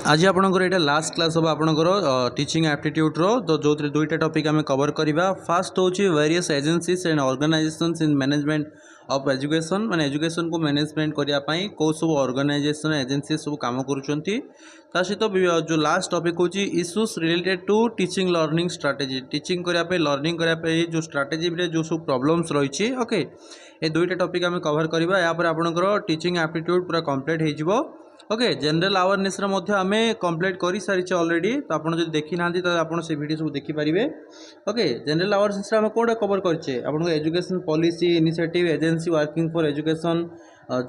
आज आपणकर यहाँ लास्ट क्लास हम आपणकर टीचिंग एप्टीट्यूड रो तो जो दुईटा टॉपिक आम कवर करवा। फास्ट हूँ various agencies and organisations in management of education माने एजुकेशन को मैनेजमेंट करने कौ सब ऑर्गेनाइजेशन एजेंसी सब काम करुँचा सहित जो लास्ट टॉपिक हूँ issues related to teaching learning strategy teaching करने लर्निंग करने जो स्ट्रैटेजी जो सब प्रॉब्लम्स रही ओके ये दुईटा टॉपिक आम कवर करवा। यापर आपणकर टीचिंग एप्टीट्यूड पूरा कंप्लीट हो ओके जनरल अवेयरनेस आम कंप्लीट कर सारी ऑलरेडी तो आपड़ जो देखी ना तो आप वीडियो सब देखिपारे ओके। जनरल अवेयरनेस आम कौटा कवर करचे आप education policy initiative agency working for education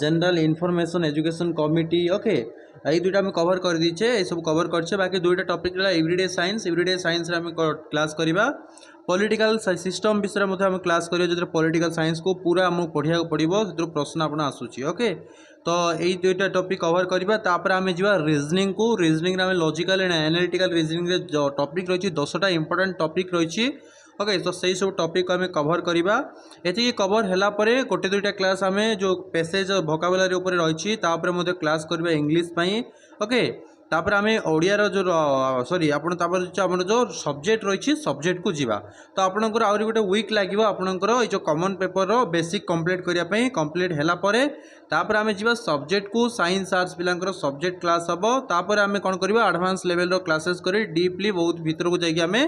general information education committee okay ये दुईटा आम कवर कर दीचे ये सब कवर करचे। बाकी दुईटा टॉपिक एवरीडे साइंस आम क्लास करवा। पॉलिटिकल सिस्टम विषय में आम क्लास करियो जो पॉलिटिकल साइंस को पूरा आमको पढ़िया पड़ो से प्रश्न आपण आसूची ओके। तो यही दुईटा टॉपिक कवर करवा तापर आम जा रीजनिंग को रीजनिंग आम लॉजिकल एंड एनालिटिकल रीजनिंग जो टॉपिक रही 10टा इंपोर्टेंट टॉपिक रही ओके। तो सही सब टॉपिक को आम कवर करवा। ये कवर है गोटे दुईटा क्लास आम जो पैसेज वोकाबुलरी उपर रही क्लास करवा इंग्लिश ओके। तापर आम ओडियार जो सॉरी आपर जो सब्जेक्ट रही सब्जेक्ट को जीवा तो आपंकर आहरी गोटे वीक लगे आपंकर जो कॉमन पेपर रो बेसिक कंप्लीट करने कंप्लीट है तापर आम जीवा सब्जेक्ट को साइंस आर्ट्स पिलांकर सब्जेक्ट क्लास हम तापर आम कौन करवा एडवांस लेवल रो क्लासेस कर डीपली बहुत भीतर को जाइए आम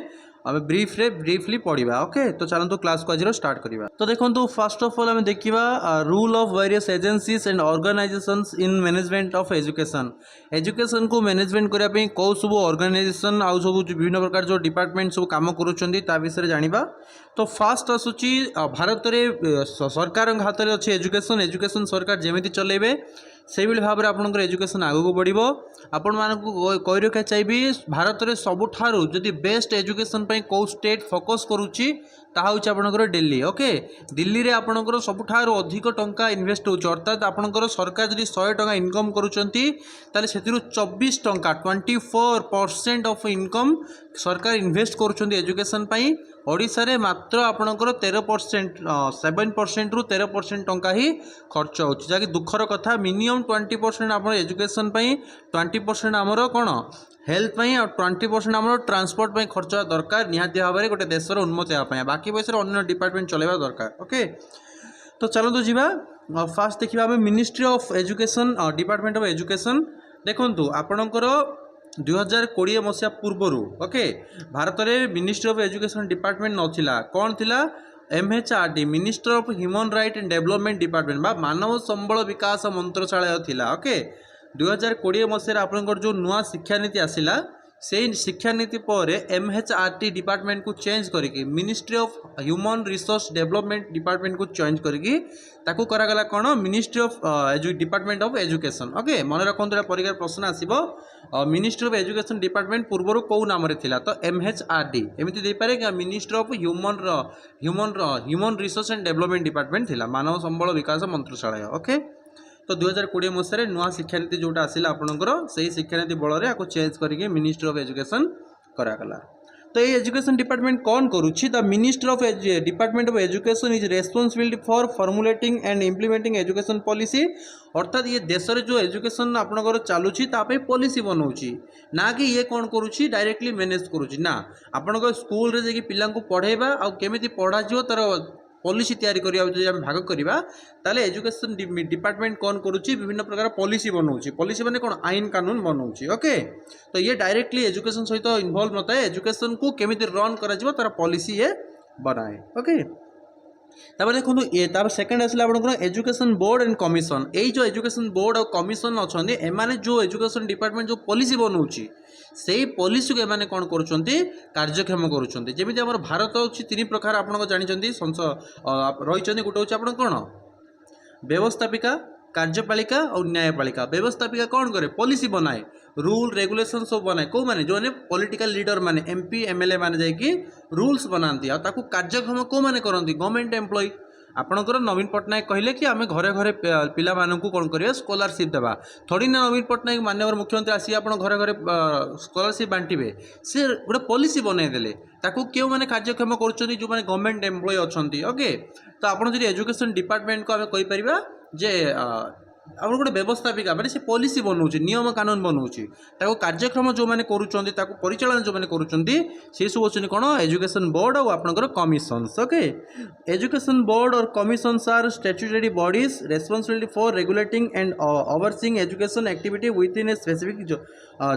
ब्रीफली पढ़ा ओके। तो चलते क्लास को आज स्टार्ट करवा। तो देखो फर्स्ट ऑफ ऑल आम देखा rule of various agencies and organisations in management of education education को मैनेजमेंट करने कौ सब ऑर्गेनाइजेशन आउ सब विभिन्न प्रकार जो डिपार्टमेंट सब काम करुँचा विषय जाना। तो फास्ट आसूची भारत में सरकार हाथ में अच्छे एजुकेशन एजुकेशन सरकार जमी चलेबे से भाव में आपंकर एजुकेशन आगू बढ़ो। आपण मानक कही रखा चाहिए भारत में सबुठारु जदि बेस्ट एजुकेशन कौ स्टेट फोकस करुच्ची ताहा हूँ आपंकर दिल्ली ओके। दिल्ली रे आपंकर सबुठारु अधिक टंका इन्वेस्ट होउछ अर्थात आपंकर सरकार जदि 100 टंका इनकम करुचंती ताले सेतिरु 24 टंका 24% ऑफ इनकम सरकार इन्वेस्ट करुचंती एजुकेशन पई। ओडिशा रे मात्र आपंकर 13% 7% रु 13% टंका ही खर्च होउछ जाकि दुखर कथा। मिनिमम 20% आप एजुकेशन पई 20% आमर कौन हेल्थ पई और 20% आमर ट्रांसपोर्ट पई खर्च दरकार निहाती भाव में गोटे देशर उन्नति होगा बाकी पैसा अन्य डिपार्टमेंट चलेबा दरकार ओके। तो चलतु जीवा फास्ट देखा आम ministry of education department of education देखु आपणकर 2020 मसीहा पूर्वर ओके भारत में मिनिस्ट्री ऑफ एजुकेशन डिपार्टमेंट नथिला कौन थिला MHRD minister of human right and development department बा मानव संबल विकास मंत्रालय थिला ओके। 2020 मसीह आपंकर जो नुआ शिक्षा नीति आसिला से शिक्षा नीति पर MHRD डिपार्टमेंट को चेंज करके ministry of human resource development department को चेंज करके ताकू करागला कौन ministry of department of education okay. मन रखते परीक्षा प्रश्न आसो मिनिस्ट्री ऑफ एजुकेशन डिपार्टमेंट पूर्वर कौ नाम थिला तो MHRD एमती दे पारे कि ministry of human resource and development department थिला मानव संबल विकास मंत्रालय ओके। तो 2020 मसीह नुआ शिक्षा नीति जोटा आसिला आपणकर से शिक्षा नीति बल में आपको चेंज करके मिनिस्ट्री ऑफ एजुकेशन करागला। तो ये एजुकेशन डिपार्टमेंट कौन करुच्ची the minister of department of education is responsibility for formulating and implementing education policy अर्थात ये देश में जो एजुकेशन आपणकर चलुची पॉलिसी बनाऊँगी ना कि ये कौन करुच्ची डायरेक्टली मैनेज करुच्ची ना आपणकर स्कूल रे जाकि पिला पढ़ेबा आ केमिति पढ़ा जिवो तार पॉलिसी तैयारी करिया भाग करवा ताले एजुकेशन डिपार्टमेंट कौन करुच्ची विभिन्न प्रकार पॉलिसी बनाऊँगी पॉलिसी माने कौन आईन कानून बनाऊँगी ओके। तो ये डायरेक्टली एजुकेशन सहित इन्वॉल्व नता है एजुकेशन को केमिति रन करा तार पॉलिसी ये बनाए ओके। तापर देखो ये सेकेंड आसला आपन एजुकेशन बोर्ड एंड कमिशन यही जो एजुकेशन बोर्ड और कमिशन अच्छा एमाने जो एजुकेशन डिपार्टमेंट जो पॉलिसी बनाऊँगी से पॉलिसी को एमाने कौन करुँचे कार्यक्षम करुँचे जमी आम भारत अच्छी 3 प्रकार आप जानते रही गोटे हूँ आप कौन व्यवस्थापिका कार्यपालिका और न्यायपालिका। व्यवस्थापिका कौन करे पॉलिसी बनाए रूल रेगुलेशन सब बनाए कौ माने जो पॉलिटिकल लीडर माने MP MLA माने जाइए रूल्स बनाती आकु कार्यक्षम कौ माने करती गवर्नमेंट एम्प्लॉय आपणकर नवीन पट्टनायक कहले कि आम घरे घरे पिला मानकु कौन करिया स्कॉलरशिप देवा थोड़ी ना नवीन पट्टनायक माननीय मुख्यमंत्री आसी आप घरे घरे स्कॉलरशिप बांटे से गोटे पॉलिसी बनईदे ताकू क्यों मैंने कार्यक्षम कर जो मैंने गवर्नमेंट एम्प्लॉय अच्छा ओके। तो आप एजुकेशन डिपार्टमेंट को आम कहीपर जे ଆମର ଗୋଟେ ବ୍ୟବସ୍ଥାପିକା ମାନେ ସେ ପଲିସି ବନଉଛି, ନିୟମ କାନୁନ ବନଉଛି, ତାକୁ କାର୍ଯ୍ୟକ୍ରମ ଯେଉଁମାନେ କରୁଛନ୍ତି, ତାକୁ ପରିଚାଳନା ଯେଉଁମାନେ କରୁଛନ୍ତି, ସେସବୁ ହେଉଛନ୍ତି କ'ଣ ଏଜୁକେସନ୍ ବୋର୍ଡ଼ ଆଉ ଆପଣଙ୍କର commissions. Okay, education board or commissions are statutory bodies responsibility for regulating and overseeing education activity within a specific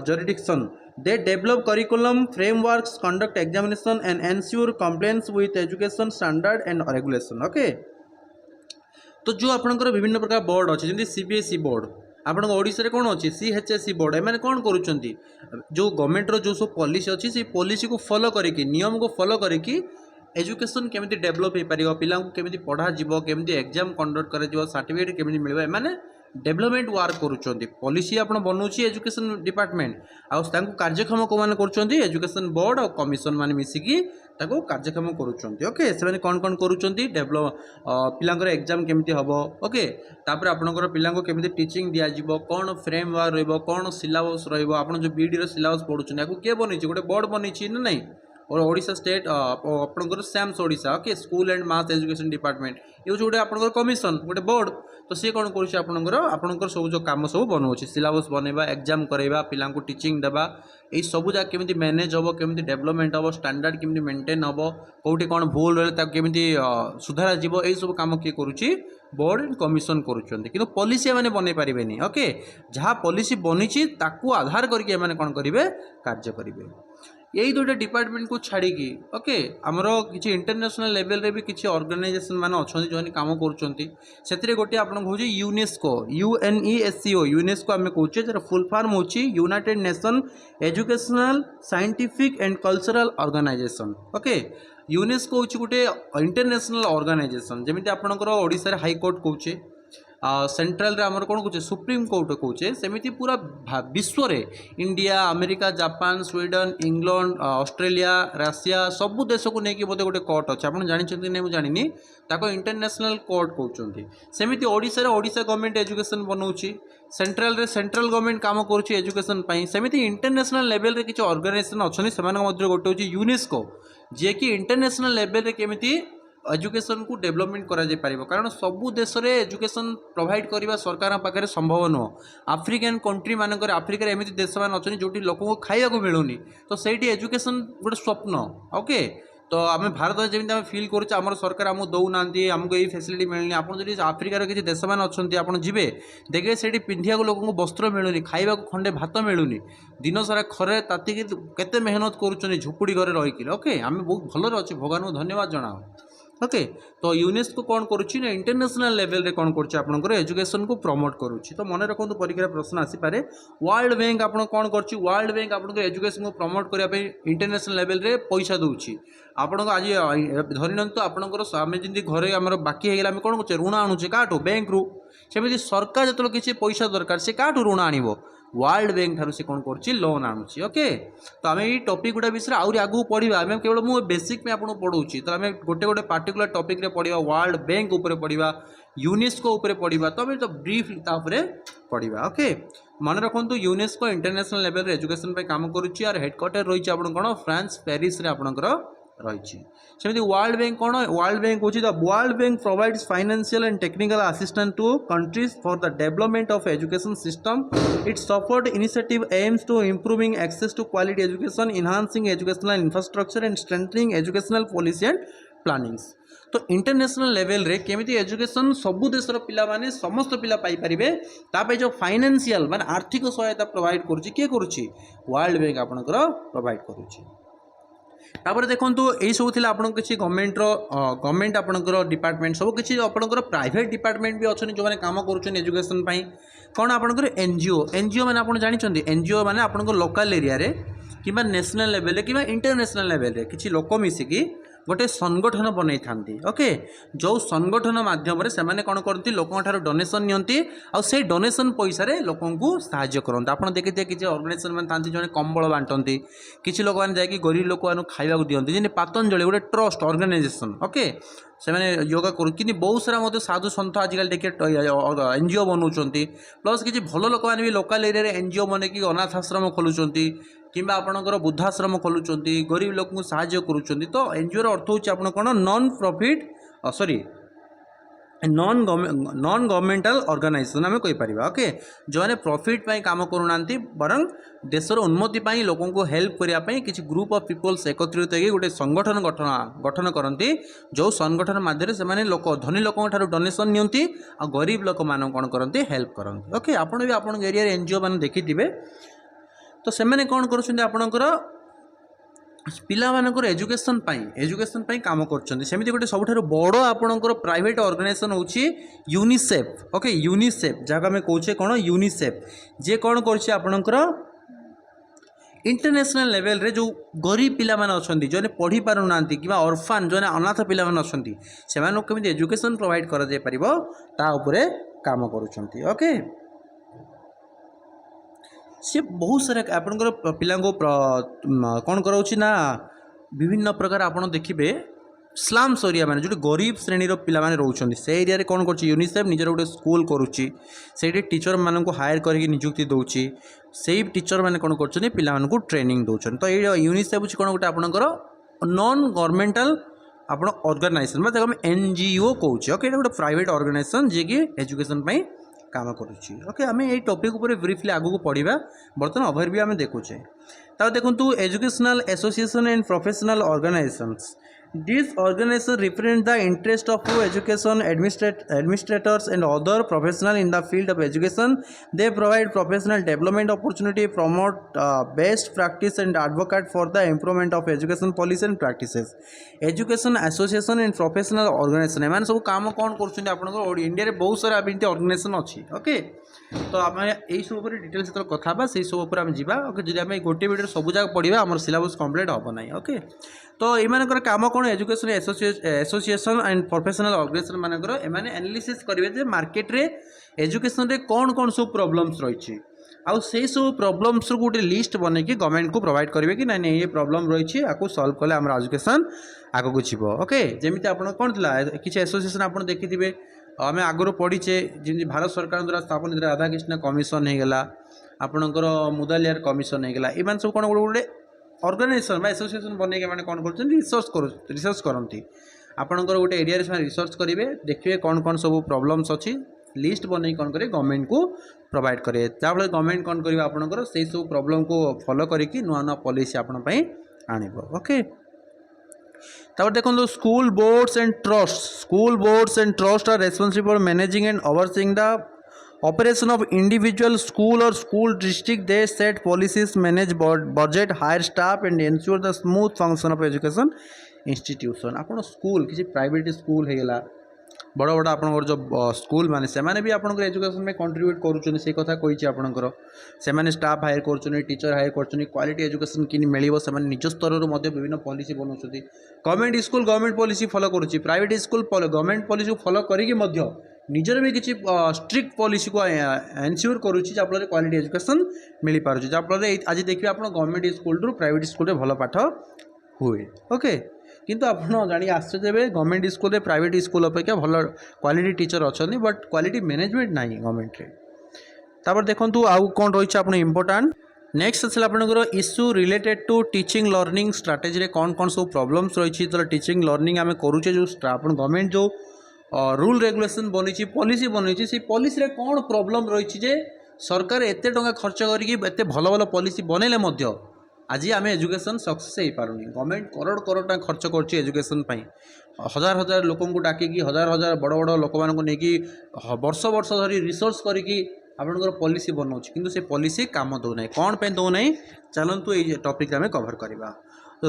jurisdiction. They develop curriculum, frameworks, conduct examination and ensure compliance with education standard and regulation. Okay, तो जो आपंकर विभिन्न प्रकार board अच्छे जमी CBSE board आपण ओडिशा कौन अच्छी सीएचएसई बोर्ड एम कौन करुँच जो गवर्नमेंट जो सब पॉलिसी अच्छी से पॉलिसी को फॉलो करके नियम को फॉलो करके एजुकेशन केमी डेभलप हो पार पिला केमी पढ़ा केमी एग्जाम कंडक्ट कर सर्टिफिकेट केमी मिल एम डेभलपमेंट वर्क करुँच पॉलिसी आप बनाऊँच एजुकेशन डिपार्टमेंट आउ कार्यक्षम कौन कर एजुकेशन बोर्ड और कमिशन मान मिसिकी ताको कार्यक्षम करुँच। ओके, से कौन कौन करुँच डेभलप पिलांकर एग्जाम केमती हम। ओके, तापर आपनकर पिलांको केमती टीचिंग दिज्व कौन फ्रेमवर्क रहिबो कौन सिलेबस रहिबो आपन जो बीडी रो सिलेबस पढुछन याकू के बनै गोटे बोर्ड बनै ना नहीं और ओडिशा स्टेट आपनकर सैम्स Odisha. Okay, school and mass education department ये गोटे आपनकर कमिशन गोटे बोर्ड तो सी कौन कर सब जो कम सब बनाऊँ सिलेबस बनवा एग्जाम करवा पिलांको टीचिंग देवा यही सब जगह केमी मैनेज हम केमी डेभलपमेंट हम स्टैंडर्ड केमी मेंटेन हम कौटी कौन भूल रहे केमी सुधारा जीव यही सब कम किए करुच्ची बोर्ड एंड कमिशन करूँ पॉलिसी मैंने बन पारे। ओके, जहाँ पॉलिसी बनी आधार करके कौन करेंगे कार्य करेंगे यही दुईटा डिपार्टमेंट को छाड़ी ओके आमर किसी इंटरनेशनल लेवल रे भी किसी ऑर्गेनाइजेशन मान अच्छा जो कम कर गोटे आप यूनेस्को UNESCO यूनेस्को आम कहे जर फुल फॉर्म हो united nation educational scientific and cultural organization. Okay, UNESCO हूँ गोटे इंटरनेशनल ऑर्गेनाइजेशन जमी आपंकर ओडिशा हाईकोर्ट कहे सेंट्रल रे आमर कौन कहे सुप्रीम कोर्ट कहे सेमती पूरा विश्व रे India America Japan Sweden England Australia Russia सबू देश को लेकिन बोधे गोटे कोर्ट अच्छे आप जानते नहीं जानी ताको इंटरनेशनल कोर्ट कहते सेमती ओडिशा रे ओडिशा गवर्नमेंट एजुकेशन बनाऊँच सेंट्रल रे सेंट्रल गवर्नमेंट काम करुँच एजुकेशन सेमती इंटरनेशनल लेवल रे किसी ऑर्गेनाइजेशन अच्छे से गोटे हूँ यूनेस्को जी कि इंटरनेशनल लेवल रे केमिति एजुकेशन को डेवलपमेंट करा जाय पारिबो कारण सबू देश रे एजुकेशन प्रोवाइड करबा सरकार पाखे संभव नुह आफ्रिकान कंट्री मानकर आफ्रिका एमती देश मान अच्छे जो लोक को खाइबा को मिलूनी तो सही एजुकेशन गोटे स्वप्न। ओके, तो आम भारत जमी आम फिल करुचे आम सरकार आमको दौना आमको यही फैसिलिटी मिलनी आप आफ्रिकार किसी देश मान अच्छा आप जी देखिए से पिंधा लोक वस्त्र मिलूनी खाइबा खंडे भात मिलूनी दिन सारा खरे तातिक केते मेहनत करुँच झुपुड़ी घरे रहीकि। ओके, आम बहुत भलरे अच्छे भगवान को धन्यवाद जनाओ। ओके, तो यूनेस्को कौन करुच्ची ना इंटरनेशनल लेवल रे कौन कर एजुकेशन को प्रमोट करुच्ची। तो मन रखु परीक्षा प्रश्न आसीपे वर्ल्ड बैंक आप कौन कर वर्ल्ड बैंक आप एजुकेशन को प्रमोट करने इंटरनेशनल लेवल रे पैसा दूची आपण आज धरी तो आपंकर आम जमी घरे आम बाकी होगा आम कौन कर ऋण आणुचे काठू बैंक रु सेमती सरकार जो किसी पैसा दरकार से काठू ऋण आण वर्ल्ड बैंक ठार से कौन कर लोन आणुची। ओके, तो आम ये टॉपिक गुड़ा विषय आहरी आगू पढ़ा आम केवल मुझे बेसिक में आपको पढ़ाऊँगी तो आम गोटे गोटे पार्टिकुलर टॉपिक रे पढ़ा वर्ल्ड बैंक उपर पढ़ा यूनेस्को उपर पढ़ा तो आम तो ब्रीफ पढ़ा। ओके, मन रखु यूनेस्को इंटरनेशनल लेवल एजुकेशन पे काम करुच्ची और हेडक्वार्टर रही आप कौन फ्रांस पेरिस रे आपणकर रही सेमती वर्ल्ड बैंक कौन वर्ल्ड बैंक हूँ the world bank provides financial and technical assistance to countries for the development of education system its support initiative aims to improving access to quality education enhancing educational infrastructure and strengthening educational policy and plannings. तो international level रे केमिति education सबु देशर पिला माने समस्त पिला पाई परिबे तापे जो फाइनेंशियल माने आर्थिक सहायता प्रोवाइड करूची के करूची वर्ल्ड बैंक आपनकर प्रोवाइड करूची। तापर देखंतु एई सब थिला आपन किछि गवर्नमेंट आपनकर डिपार्टमेंट सब किछि आपनकर प्राइवेट डिपार्टमेंट भी अछन जो माने काम करूछन एजुकेशन पई कोन आपनकर एनजीओ माने आपन जानि छथि एनजीओ माने आपनकर लोकल एरिया रे किबा नेशनल लेवल रे किबा इंटरनेशनल लेवल रे किछि लोक मिसिकी गोटे संगठन बनई था। ओके, जो संगठन माध्यम से मैंने कौन करती लोकों ठार डोनेशन नियंती आ से डोनेशन पैसा रे लोकों को साहाय्य करते आप देखिए किसी ऑर्गेनाइजेशन मैंने था जो कंबल बांटती किसी लोक मैंने जाकि गरीब लोक खाइबा दिखती जमी पतंजलि गोटे ट्रस्ट ऑर्गेनाइजेशन। ओके, से मैंने योगा करूँ कि बहुत सारा मत साधु सन्थ आजिकल देखिए एनजीओ बनाऊँ प्लस किसी भल लोक मैंने भी लोकल एरिया एनजीओ बन कि अनाथ आश्रम खोलुंट कि आपणकर वृद्धाश्रम खोलुंट गरीब लोक साहाय्य करुँच। तो एनजीओ अर्थ हूँ आप कौन non profit non governmental organization आम कहीपर ओके जो मैंने प्रॉफिट पाई काम करूना बरं देशर उन्नति पाई लोगों को हेल्प करने किसी ग्रुप ऑफ पीपल्स एकत्रित होकर गोटे संगठन गठन करती जो संगठन माध्यम से लोक धनी लोक डोनेशन नियंती आ गरीब लोक मान कौन करती हेल्प करती ओके आपड़ भी आप एरिया एनजीओ मैंने देखिथे तो से कौन कर पिलामानकर एजुकेशन पाई काम करमती गोटे सब बड़ आपणकर प्राइवेट ऑर्गेनाइजेशन होची यूनिसेफ ओके यूनिसेफ जहाँ आम कौचे कौन यूनिसेफ जे कौन करपणकर इंटरनेशनल लेवल रे जो गरीब पिला माने अछंती जो पढ़ी पारु नांती कि ऑर्फान जो अनाथ पिला माने अछंती सेमानक केमिति एजुकेशन प्रोवाइड करा जाय परिबो ता उपरे काम करूछंती ओके सी बहुत सारा आपणकर पिला को कौन कराउछि ना विभिन्न प्रकार आपन देखिबे स्लाम्स एरिया माने जो गरीब श्रेणी पिला माने रहउछंती से एरिया रे कौन करछि यूनिसेफ निजर गोटे स्कूल करूछि सेठी टीचर मानन को हायर करके नियुक्ति दउछि सेही टीचर माने कौन करछनी पिला मानन को ट्रेनिंग दउछन तो ये यूनिसेफ अछि कौन गोटे आपनकर नॉन गवर्नमेंटल आपण ऑर्गेनाइजेशन मतलब हम एनजीओ कहूछि ओके गोटे प्राइवेट ऑर्गेनाइजेशन जे कि एजुकेशन पई काम करुच्ची ओके आम ये टॉपिक उपर ब्रीफली आगू को पढ़ा बर्तमान ओवरव्यू आम देखुचे तो देखो educational association and professional organizations this organization represent the interest of education administrators and other professional in the field of education they provide professional development opportunity promote best practice and advocate for the improvement of education policy and practices education association and professional organization एम सब काम कौन कर India में बहुत सारा organisation अच्छी okay तो आम यही सब डिटेल्स जो कथा से सब आम जा ओके जब आम गोटे वीडियो सब जगह पढ़ा आम सिलेबस कंप्लीट हम ना ओके तो ये काम कौन education association and professional organization मानकर एमाने एनालिसिस करेंगे मार्केट रे एजुकेशन रे कौन कौन सब प्रॉब्लम्स रही आउ से सब प्रॉब्लम्स गोटे लिस्ट बन कि गवर्नमेंट को प्रोवाइड करेंगे कि नहीं नहीं ये प्रॉब्लम रही आपको सॉल्व कले आम एजुकेशन आगे को जीव ओके जमी आप कौन थी किसी एसोसिएशन आप देखिथे आम आगुरी पढ़ीचे जमी भारत सरकार द्वारा स्थापन राधाकृष्ण कमिशन होगा आपणकर मुदालियार कमिशन होगा इन सब कौन गोटे ऑर्गेनाइजेशन एसोसिएशन बनने मैंने कौन कर रिसर्च करती आपणकर गोटे एरिया से रिसर्च करेंगे देखिए कौन कौन सब प्रॉब्लम्स अच्छी लिस्ट बन कौन करेंगे गवर्नमेंट को प्रोवाइड करेंगे जहाँफल गवर्नमेंट कौन कर आपणकर से सब प्रॉब्लम को फॉलो करके नुआ नुआ पॉलिसी आपण आनिब ओके तब देखो school boards and trust are responsible for managing and overseeing the operation of individual school or school district. They set policies, manage budget, hire staff and ensure the smooth function of education institution. आपण school किसी private school होगा बड़ बड़ आप जो school मैंने से भी आप एजुकेशन में कंट्रीब्यूट करुँच से कथा कही आपंकर से स्टाफ हायर कर टीचर हायर कर क्वालिटी एजुकेशन कि मिल से निज स्तर विभिन्न पॉलिसी बनाऊँ government school government policy follow करुँच प्राइवेट स्कूल गवर्नमेंट पॉलिसी को फॉलो करके निजर भी किसी स्ट्रिक्ट पॉलिसी को एनश्योर करुँच जहाँफल क्वालिटी एजुकेशन मिल पार जहाँफल आज देखिए आप गवर्नमेंट स्कूल रु प्राइवेट स्कूल भल पाठ हुए ओके किंतु आप जानिए आश्चर्य हे गवर्नमेंट स्कूल रे प्राइवेट स्कूल अपेक्षा भल क्वालिटी टीचर अच्छा बट क्वालिटी मैनेजमेंट ना गवर्नमेंट रे तापर देखो आउ कौन रही आप इम्पोर्टाट नेक्स्ट आसा आपंकर issue related to teaching learning strategy रे कौन कौन सब प्रॉब्लम्स रही तो टीचिंग लर्निंग आम करुचे जो गवर्नमेंट जो रूल रेगुलेशन बनी पॉलिसी बनी से पॉलिसी रे कौन प्रॉब्लम रही जे सरकार एते टंका खर्च करके भल भल पॉलिसी बनैले आज आम एजुकेशन सक्सेस हो पारुनी गवर्नमेंट करोड़ करोड़ टाइम खर्च कर एजुकेशन हजार हजार लोक डाकिकी हजार हजार बड़ बड़ लोक मानक नहीं वर्ष वर्ष धरी रिसर्च करके आपंकर पॉलिसी बनाऊँ किंतु से पॉलिसी काम दौना कौन पे दौना चलतु ये टॉपिक आम कवर करवा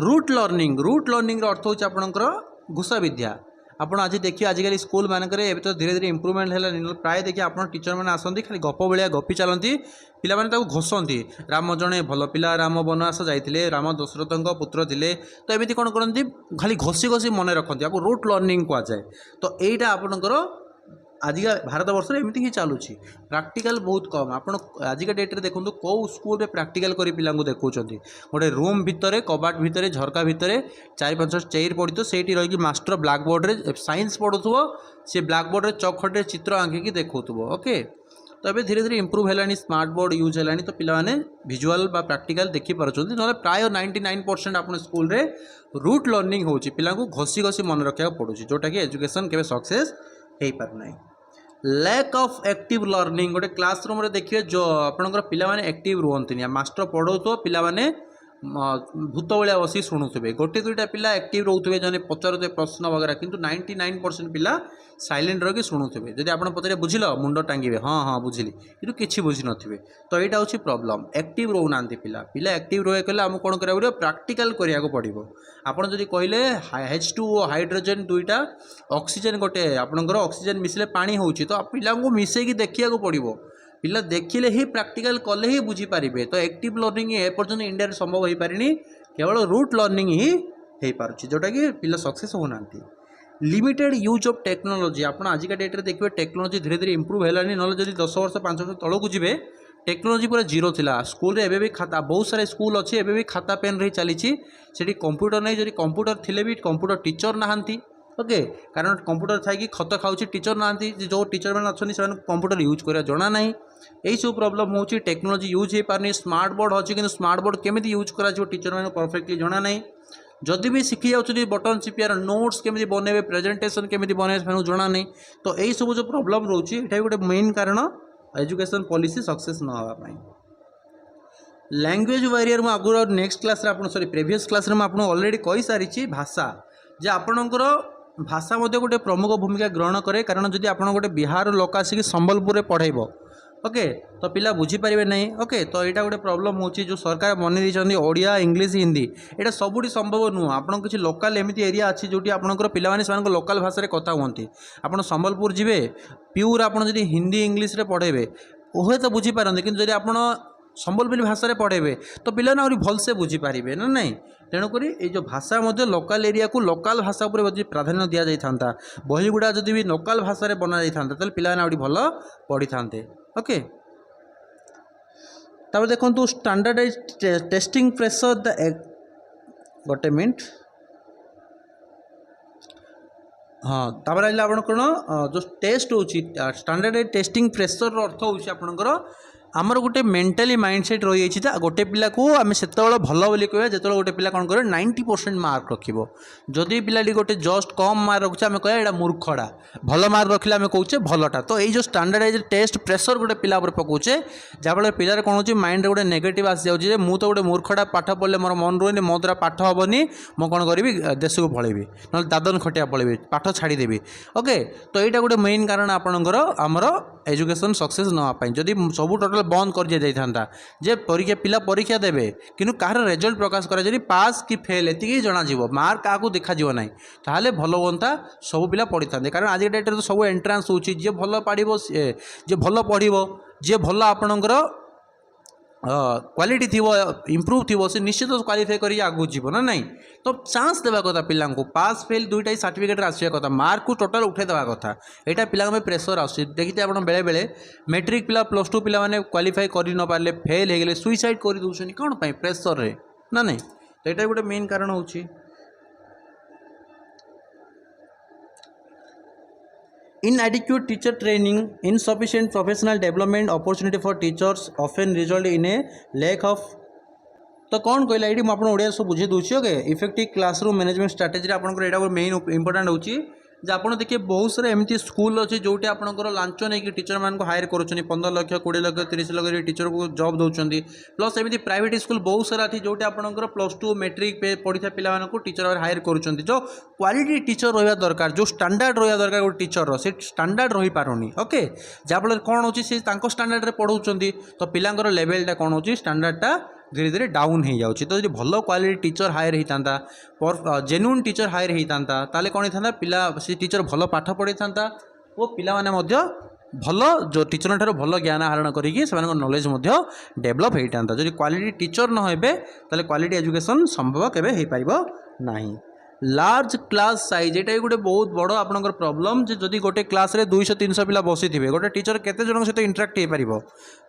रूट लर्निंग अर्थ हो आपंकर घुसा विद्या आपड़ आज देखिए आजिकल स्कूल मानक तो धीरे धीरे इम्प्रूवमेंट है प्राय देखिए आप टीचर मैंने आसती खाली गप भाया गपी चलती पिला घोषती राम जड़े भल पिला राम वनवास जाते राम दशरथ पुत्र थे तो एमती कौन करती खाली घोषी घोषी मन रखती आपको रूट लर्निंग कहुए तो यहीटा आपंकर आजिका भारत वर्ष में एमती ही चलुची प्रैक्टिकल बहुत कम आप आजिका डेट्रे देखो कौ स्कूल प्रैक्टिकल कर पिला देखा गोटे रूम भितर कबाट भितर झरका भितर 4-5 चेयर पड़ी तो से रही मास्टर ब्लैक बोर्ड रे साइंस पढ़ुव सी ब्लैक बोर्ड रे चौखटे चित्र आंकिकी देखुव ओके तो ये धीरे धीरे इम्प्रूव है स्मार्ट बोर्ड यूज है तो पिलाने विजुअल बा प्रैक्टिकल देखिपुं ना प्राय 99% आप स्कूल रे रूट लर्निंग हो पिला घोषी घोषी मन रखा पड़ू जोटा कि एजुकेशन के सक्सेस हो पार ना। लैक ऑफ एक्टिव लर्निंग गोटे क्लासरूम रे देखिए जो आपंकर पिला माने एक्टिव रुहंतनी मास्टर पढ़ो तो पिला माने भूत भाया बस शुणुवे गोटे दुईटा पिला एक्टिव रोथे जन पचारे प्रश्न वगैरह किंतु 99% पिला साइलेंट रही शुणुवे जब आप पचारे बुझिल मुंड टांगे हाँ हाँ बुझिली कि किसी बुझी नथिबे तो यहाँ हूँ प्रॉब्लम एक्टिव रोना पिला पिला एक्टिव रहे कले आमको कौन करा पड़ो प्रैक्टिकल करिया को पड़ो आपड़ जब कहले H2O हाइड्रोजेन दुईटा ऑक्सीजन गोटे आपंकर ऑक्सीजन मिसले पानी होची तो पिला को मिसेकी देखा पड़ो पिला देखिले ही प्रैक्टिकल कले ही बुझीपारे तो एक्टिव लर्निंग एपर्तंत इंडिया रे संभव हो पारे केवल रूट लर्निंग ही हो पार्टी जोटा कि पिला सक्सेस होना। लिमिटेड यूज ऑफ टेक्नोलॉजी आप आजिका डेट रे देखिए टेक्नोलॉजी धीरे धीरे इंप्रूव है ना जब 10 वर्ष 5 वर्ष तौक जी टेक्नोलॉजी पूरा जीरो थिला स्कूल रे एबे भी खाता बहुत सारे स्कूल अच्छे एबे भी खाता पेन रही चली सेठी कंप्यूटर नहीं जब कंप्यूटर थिले भी कंप्यूटर टीचर नहांती ओके कारण कंप्यूटर थी खत खाऊँ टीचर ना जो टीचर मैंने अच्छे कंप्यूटर यूज करा जना ना यही सब प्रॉब्लम हो टेक्नोलॉजी यूज हो पारनी स्मार्ट बोर्ड अच्छी कि स्मार्ट बोर्ड केमी यूज करा टीचर मैंने परफेक्टली जना ना जदि भी शिखी जाऊँ बटन चिपियार नोट्स केमी बनइबे प्रेजेंटेशन केमी बनइबे जना नहीं तो यही सब जो प्रॉब्लम रोचे ये गोटे मेन कारण एजुकेशन पॉलिसी सक्सेस न होगा। लैंग्वेज बैरियर मुझे आगुरी next class sorry previous class आपको ऑलरेडी कही सारी भाषा जे आपणकर भाषा गोटे प्रमुख भूमिका ग्रहण करे कारण जदि आप गोटे बिहार लोक आसिक संबलपुर पढ़ेब ओके तो पिला बुझीपारे ना ओके तो यहाँ गोटे प्रॉब्लम हो जो सरकार बनी देते ओडिया इंग्लिश हिंदी यहाँ सबुठी संभव नुह आप किसी लोकल एमती एरिया अच्छी जोटी आपंकर पे लोकल भाषा कथा हमें आप संबलपुर जी प्यूर आप हिंदी इंग्लिश पढ़ेबे उहे तो बुझीपारती कि जब आप संबलपुरी भाषा पढ़ेबे तो पिला ना भलसे बुझीपारे ना नहीं तेणुक ये भाषा लोकल एरिया को लोकल भाषा पर प्राधान्य दि जाता बही गुड़ा जब भी लोकल भाषा बना जाता तो पिला भल पढ़ी था ओके तब देखो स्टैंडर्डाइज टेस्टिंग प्रेशर द गोटे मिनट हाँ तापर आइला आपण कौन जो टेस्ट हो स्टैंडर्डाइज टेस्टिंग प्रेशर अर्थ होकर आमर गोटे मेंटाली माइंडसेट रही है गोटे पिला को आम से भल बोली कह जो गोटे पिला कौन कर 90% मार्क रखिबो जदि पिलाटी गोटे जस्ट कम मार्क रखुचे आम कह यहाँ मूर्खटा भल मार्क रखिले आम कौचे भलटा तो ये जो स्टैंडर्डाइज टेस्ट प्रेशर गोटे पिला पकाउचे जहाँफल पिलार कौन हो माइंड गोटे नेगेटिव आसी जाऊँगी मु तो गोटे मूर्खटा पाठ पढ़ले मोर मन रुहनी मो द्वारा पाठ हेनी मु कौन करी देश को पलैबी ना दादन खटिया पलैबी पाठ छाड़देवी ओके तो यहाँ गोटे मेन कारण आपणकर आमर एजुकेशन सक्सेस नापाई जदि सब टोटाल बंद कर दिया जाता जे परीक्षा पिला परीक्षा देवे किंतु कहार रिजल्ट प्रकाश करा पास कि फेल एति जना मार्क क्या देखा ना ताहले भल हाँ सब पिला पढ़ी था कारण आज डेट तो सब एंट्रांस हो भल पढ़ो जे भल पढ़ो जे भल आपणकर क्वालिटी थी इम्प्रूव थी से निश्चित क्वालिफाई कर आगू जीव ना नहीं तो चांस देवा कथा पिला पास फेल दुईटा सर्टिफिकेट आसा कथा मार्क को टोटाल उठे देवा कथा यहाँ पिला प्रेसर आस देखिए आप बेले बेले मैट्रिक पिला +2 पिला माने क्वालिफाई कर न पारे फेल हो गए सुइसाइड कर दूसरी कौन प्रेसर रे ना नहीं तो यहाँ गोटे मेन कारण हो inadequate teacher training insufficient professional development opportunity for teachers often result in a lack of तो कौन कहला ये मुझे ओडिया सब बुझे दूसरी okay effective classroom management strategy आपंकर यहाँ मेन इंपोर्टाट होची जे आप देखिए बहुत सारा एमती स्कूल अच्छे जोटी आपंकर लांच नहीं टीचर मान हायर कर 15 लाख 20 लाख 30 लाख टीचर को जॉब दौरान प्लस एमती प्राइवेट स्कूल बहुत सारा थी जोटी आपंकर +2 मैट्रिक पढ़ी पिला टीचर हायर कर जो क्वालिटी टीचर रहा दरकार जो स्टैंडर्ड रहा दरकार गोटे टीचर से स्टैंडर्ड रही पारुनी ओके जहाँफल कौन हो स्टैंडर्ड पढ़ाऊँच तो पिलांकर लेवलटा कौन हो स्टैंडर्डटा धीरे धीरे डाउन हो जाऊँगी तो जो भल क्वालिटी टीचर हायर होता जेन्युइन टीचर हायर होता ताले कौन होता पिला से टीचर भल पाठ पढ़ी था वो पिला माने भल जो टीचर ठार भल ज्ञान आहरण करिकी नॉलेज डेभलप होता जब क्वालिटी टीचर न होबे ताले क्वालिटी एजुकेशन संभव केबे हो पारिबो नाही। लार्ज क्लास साइज ये गोटे बहुत बड़ आपंकर प्रॉब्लम जे जदि गोटे क्लास रे 200-300 पिला बसी थे गोटे टीचर केते जन सहित इंटराक्ट हो पार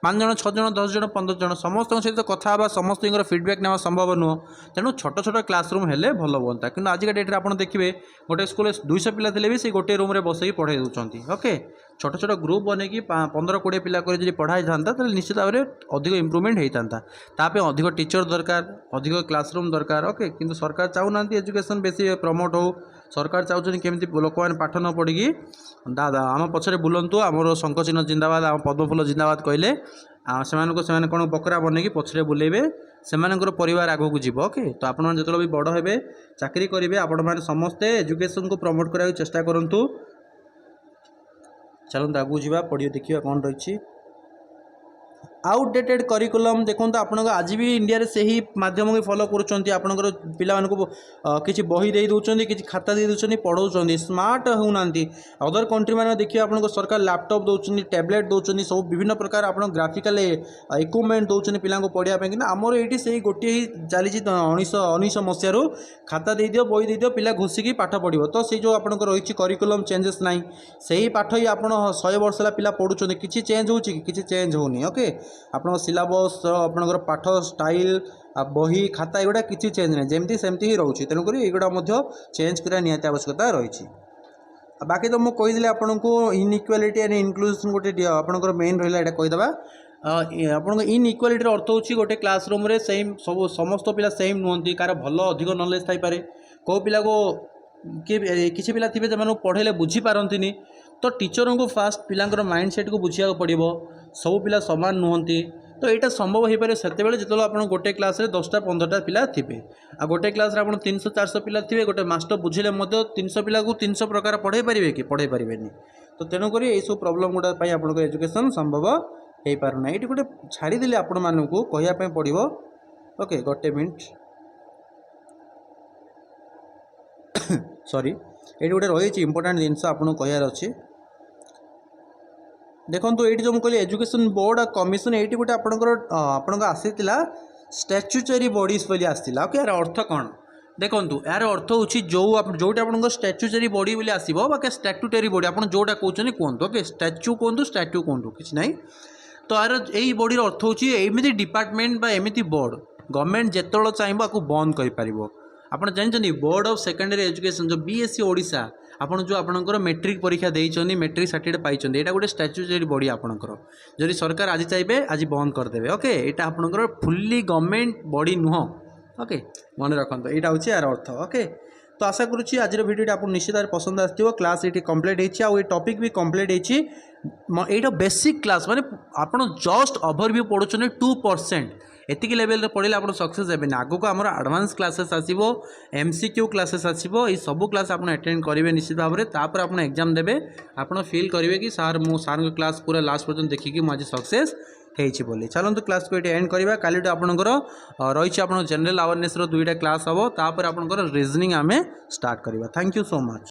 5 जन 6 जन 10 जन 15 जन समस्त सहित कथा समस्त फिडबैक नेवा संभव नुह तेणु छोट छोट क्लासरूम हेले भल हाँ कि आज डेट्रे आप देखिए गोटे स्कूल 200 पिला थे भी से गोटे रूम रे बसई पढ़ाई दूसरी ओके छोट छोट ग्रुप बनैकी 15-20 पिला कर जब पढ़ाई था तो निश्चित भाव में अधिक इम्प्रूवमेंट होता तापे अधिक टीचर दरकार अधिक क्लासरूम दरकार ओके किंतु सरकार चाहूना एजुकेशन बेसी प्रमोट हो सरकार चाहते केमी लोक मैंने पाठ न पढ़ी दादा आम पछरे बुलंतु आमर शंखचिन्ह जिंदाबाद आम पद्मफुल जिंदाबाद कहले से कौन बकरा बनैकी पछरे बुलेबे सेमानकर परिवार आगू जीव ओके तो आपण जो भी बड़ हे चाकरी करेंगे आपण मैंने समस्ते एजुकेशन को प्रमोट करने चेष्टा करूँ चलते आगू जावा पढ़िए देखिए कौन रही आउटडेटेड करिकुलम देखो आपण आज भी इंडिया रे से ही माध्यम को फॉलो करुँच आपंकर पिला किसी बही दे दूसरी किसी खाता दे दूसरी पढ़ाऊँ स्मार्ट होना अदर कंट्री मैंने देखिए आप सरकार लैपटॉप दौरान टैबलेट दौरान सब विभिन्न प्रकार आप ग्राफिकल इक्विपमेंट दौरान पिला पढ़ाई कि आमर ये से गोटे ही चली 1919 मसीह खाता दे दियो बही दे दियो पिला घुसिकी पाठ पढ़ो तो से जो आपंकर रही करिकुलम चेंजेस ना से ही पाठ ही आप 100 वर्ष पिला पढ़ुं किसी चेंज हो किसी चेंज होनी ओके आपन सिलेबस आपनकर पाठ स्टाइल बही खाता एगुड़ा किसी चेंज नहीं जमती सेमती ही रोचे तेणुक एगुड़ा चेंज करने निहाती आवश्यकता रही बाकी तो मुझे कहीदेली आपन को इनइक्वालिटी एंड इनक्लूजन गोटे आपनकर मेन रहा है कहीदेबा आपन इनइक्वालिटी अर्थ हो गोटे क्लासरूम रे सेम सब समस्त पिला सेम नुहति कार भल अधिक नॉलेज थाई पारे को पिला को किसी पिला थे जो पढ़ेले बुझी पारंतिनी तो टीचरों को फास्ट पिलांकर माइंडसेट को बुझा पड़ो सब पिला समान नुहति तो यहाँ संभव हो पारे से जो आप गोटे क्लास 10-15टा पिला थे आ गोटे क्लास आप 300-400 पिला थे गोटे मास्टर बुझे 300 पिला को 300 प्रकार पढ़े पारे कि पढ़े पारे तो तेणुक ये सब प्रोब्लेम गुड़ा आप एजुकेशन संभव हो पारना ये गोटे छाड़देली आपण मानक कहवाई पड़ो ओके गोटे मिनट सॉरी ये गोटे रही इंपोर्टेंट जिनस आपको कहार अच्छे देखो तो ये जो मुझे एजुकेशन बोर्ड कमिशन ये गोटे आपंकर आसीला स्टैच्यूटरी बॉडीज बोली आसाला ओके यार अर्थ कौन देखो यार अर्थ हूँ जोटा आप स्टैच्यूटरी बॉडी बोली आसो बाकी स्टैट्यूटरी बॉडी आप जोटा कहते कहतु ओके स्टैच्यू कहतु स्टैच्यू कहतु किसी ना तो यार यही बॉडी अर्थ हूँ एमती डिपार्टमेंट एमती बोर्ड गवर्नमेंट जिते चाहिए आपको बंद कर आपड़ जानते बोर्ड ऑफ सेकेंडरी एजुकेशन जो बीएससी ओडिशा आपन जो आपणकर मैट्रिक परीक्षा देइछनी मैट्रिक सर्टिफिकेट पाइछन एटा गोटे स्टैट्यूटरी बॉडी आपणकर जदि सरकार आज चाहिए आज बंद करदेवे ओके एटा आपणकर फुल्ली गवर्नमेंट बॉडी नुह ओके मन रखत यहाँ हूँ यार अर्थ ओके तो आशा करुँची आज वीडियो आप निश्चित भाव पसंद आसो क्लास ये कम्प्लीट होती टॉपिक भी कम्प्लीट होती बेसिक क्लास माने आपन जस्ट ओवरव्यू पढ़ुछन 2% एतिक लेवल पढ़े आप सक्सेस हे आगो को आम एडवांस क्लासेस आसो एमसीक्यू क्लासेस आसो ये सब क्लास आप अटेंड करेंगे निश्चित भाव में तापर आप एग्जाम देवे आप फील करेंगे कि सार मो सार क्लास पूरा लास्ट पर्यटन देखिकी मुझे सक्सेस होती बोली चलते क्लास को ये एंड करवा काली आपंकर रही आप जनरल अवेयरनेस 2टा क्लास हम तापर आपंकर रीजनिंग आम स्टार्ट करवा थैंक यू सो मच।